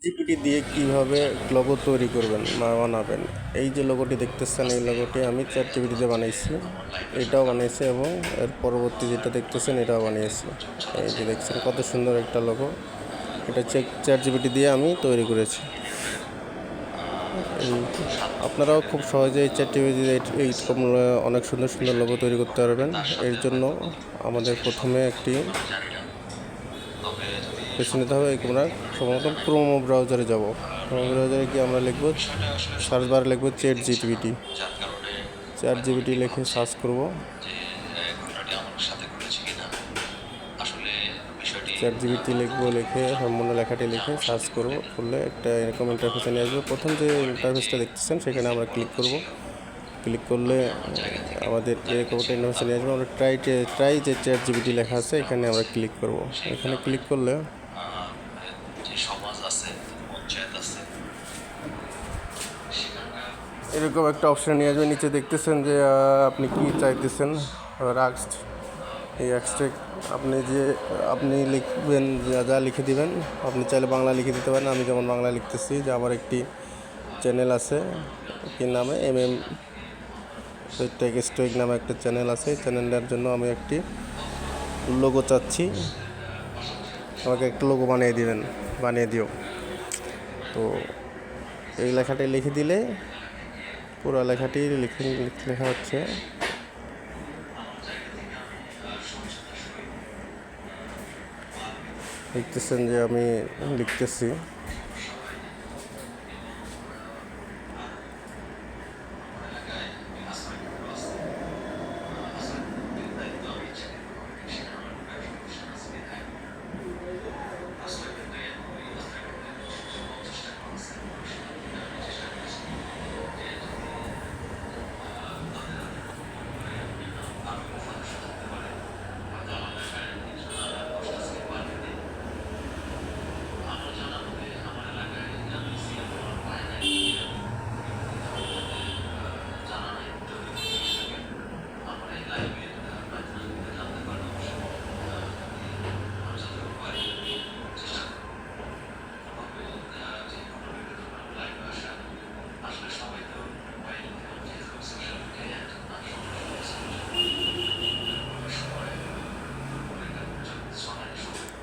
GPT দিয়ে কিভাবে logo তৈরি করবেন বা বানাবেন। এই যে লোগোটি দেখতেছেন, এই লোগোটি আমি চ্যাট জিপিটিতে বানিয়েছি, এটাও বানিয়েছি এবং এর পরবর্তী যেটা দেখতেছেন এটাও বানিয়েছি। এই যে দেখছেন কত সুন্দর একটা লোগো, এটা চ্যাট জিপিটি দিয়ে আমি তৈরি করেছি। এই আপনারাও খুব সহজেই চ্যাট জিপিটি দিয়ে এইরকম অনেক সুন্দর সুন্দর লোগো তৈরি করতে পারবেন। এর জন্য আমাদের প্রথমে একটি বেছে নিতে হবে। আমরা সম্ভবত ক্রোম ব্রাউজারে যাব। ক্রোম ব্রাউজারে গিয়ে আমরা লিখব, সার্চ বারে লিখব চ্যাট জিপিটি। চ্যাট জিপিটি লিখে সার্চ করব। চ্যাট জিপিটি লিখবো, লিখে সম্পূর্ণ লেখাটি লিখে সার্চ করব। করলে একটা এরকম ইন্টারফেসে নিয়ে আসবে। প্রথম যে ইন্টারফেসটা দেখতেছেন সেখানে আমরা ক্লিক করব। ক্লিক করলে আমাদের এরকম একটা ইন্টারফেসে নিয়ে আসবে। আমরা ট্রাই যে চ্যাট জিপিটি লেখা আছে এখানে আমরা ক্লিক করব। এখানে ক্লিক করলে এরকম একটা অপশন নিয়ে আসবে। নিচে দেখতেছেন যে আপনি কি চাইতেছেন, রাক্সট। এই এক্সট্রা আপনি লিখবেন, যা লিখে দিবেন। আপনি চাইলে বাংলা লিখে দিতে পারেন। আমি যেমন বাংলা লিখতেছি যে আমার একটি চ্যানেল আছে, কি নামে টেক স্টোইক নামে একটা চ্যানেল আছে। এই চ্যানেলটার জন্য আমি একটি লোগো চাচ্ছি, আমাকে একটা লোগো বানিয়ে দিও। তো এই লেখাটি লিখে দিলে পুরো লেখাটি লেখা হচ্ছে। দেখতেছেন যে আমি লিখতেছি।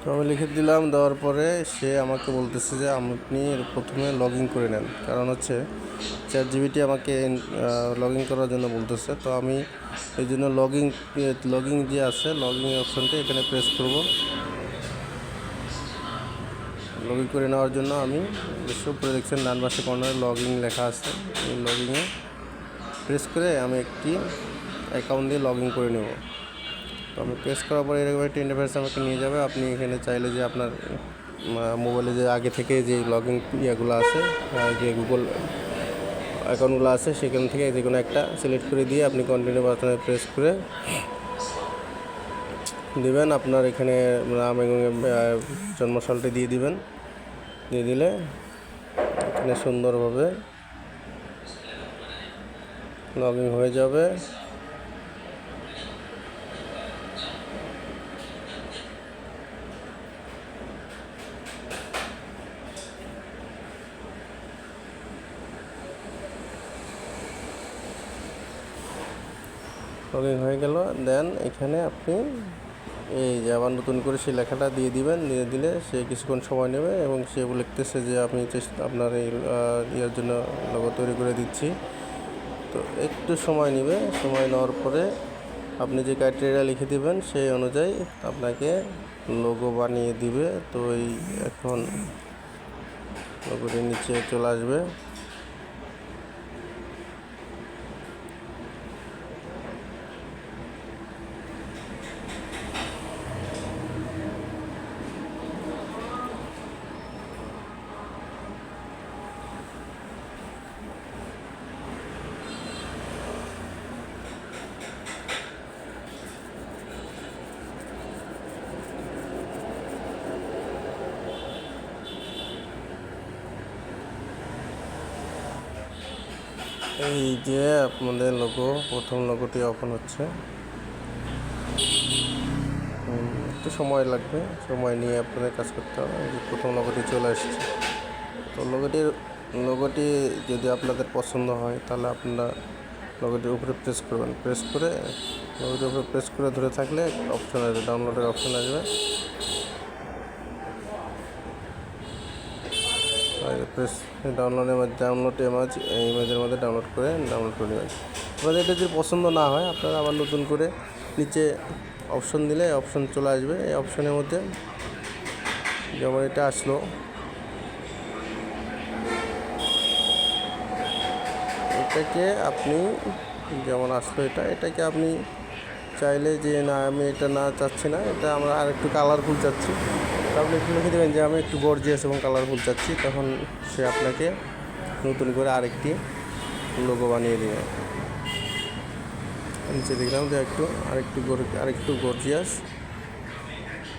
তো আমি লিখে দিলাম। দেওয়ার পরে সে আমাকে বলতেছে যে আপনি প্রথমে লগ ইন করে নেন। কারণ হচ্ছে চ্যাট জিপিটি আমাকে লগ ইন করার জন্য বলতেছে। তো আমি এই জন্য লগ ইন যে আছে, লগ ইন অপশানটি এখানে প্রেস করব। লগ ইন করে নেওয়ার জন্য আমি উপরে দেখছেন ডান পাশে কর্নারে লগ ইন লেখা আছে। এই লগ ইনে প্রেস করে আমি একটি অ্যাকাউন্ট দিয়ে লগ ইন করে নেব। তো আমি প্রেস করার পরে এরকম একটা ইন্টারফেস আমাকে নিয়ে যাবে। আপনি এখানে চাইলে যে আপনার মোবাইলে যে আগে থেকে যে লগ ইন ইয়েগুলো আছে, যে গুগল অ্যাকাউন্টগুলো আছে, সেখান থেকে যে কোনো একটা সিলেক্ট করে দিয়ে আপনি কন্টিনিউ বাটনে প্রেস করে দেবেন। আপনার এখানে নাম এবং জন্মসালটি দিয়ে দিবেন। দিয়ে দিলে এখানে সুন্দরভাবে লগ ইন হয়ে যাবে। লগ ইন হয়ে গেল। দেন এখানে আপনি এই যে আবার নতুন করে সেই লেখাটা দিয়ে দিবেন। দিয়ে দিলে সে কিছুক্ষণ সময় নেবে এবং সে লিখতেছে যে আমি আপনার এই ইয়ের জন্য লোগো তৈরি করে দিচ্ছি। তো একটু সময় নেবে। সময় নেওয়ার পরে আপনি যে ক্রাইটেরিয়া লিখে দিবেন সেই অনুযায়ী আপনাকে লোগো বানিয়ে দিবে। তো এই এখন লোগোটি নিচে চলে আসবে। এই যে আপনাদের লোগো, প্রথম লোগোটি ওপেন হচ্ছে। একটু সময় লাগবে, সময় নিয়ে আপনাদের কাজ করতে হবে। প্রথম লোগোটি চলে আসছে। তো লোগোটি যদি আপনাদের পছন্দ হয় তাহলে আপনারা লোগোটির উপরে প্রেস করবেন, লোগোটির উপরে প্রেস করে ধরে থাকলে অপশন আসবে, ডাউনলোডের অপশন আসবে। ডাউনলোড ইমেজের মধ্যে ডাউনলোড করে নেবেন। এবার এটা যদি পছন্দ না হয় আপনারা আবার নতুন করে নিচে অপশন দিলে অপশন চলে আসবে। এই অপশনের মধ্যে যেমন এটা আসলো, এটাকে আপনি যেমন আসলো এটাকে আপনি চাইলে যে না আমি এটা না চাচ্ছি না, এটা আমরা আর একটু কালারফুল চাচ্ছি, আপনি একটু লিখে দেবেন যে আমি একটু গর্জিয়াস এবং কালারফুল চাচ্ছি, তখন সে আপনাকে নতুন করে আরেকটি লোগো বানিয়ে দেবে। নিচে দেখলাম যে আরেকটু গর্জিয়াস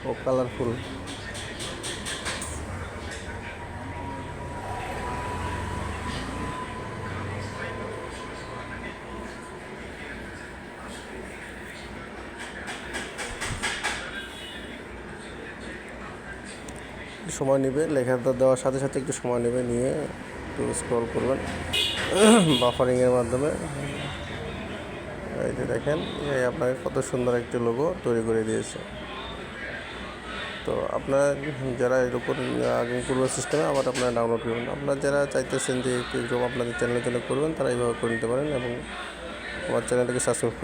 ও কালারফুল। সময় নেবে, লেখাটা দেওয়ার সাথে সাথে একটু সময় নেবে, নিয়ে একটু স্ক্রল করবেন বাফারিংয়ের মাধ্যমে। এই যে দেখেন, এই আপনাকে কত সুন্দর একটি লোগো তৈরি করে দিয়েছে। তো আপনারা যারা এর উপর আগে পূর্ব সিস্টেমে আবার আপনারা ডাউনলোড করবেন, আপনারা যারা চাইতেছেন যে এরকম আপনাদের চ্যানেলের জন্য করবেন তারা এইভাবে করে নিতে পারেন এবং আমার চ্যানেলটাকে সাবস্ক্রাইব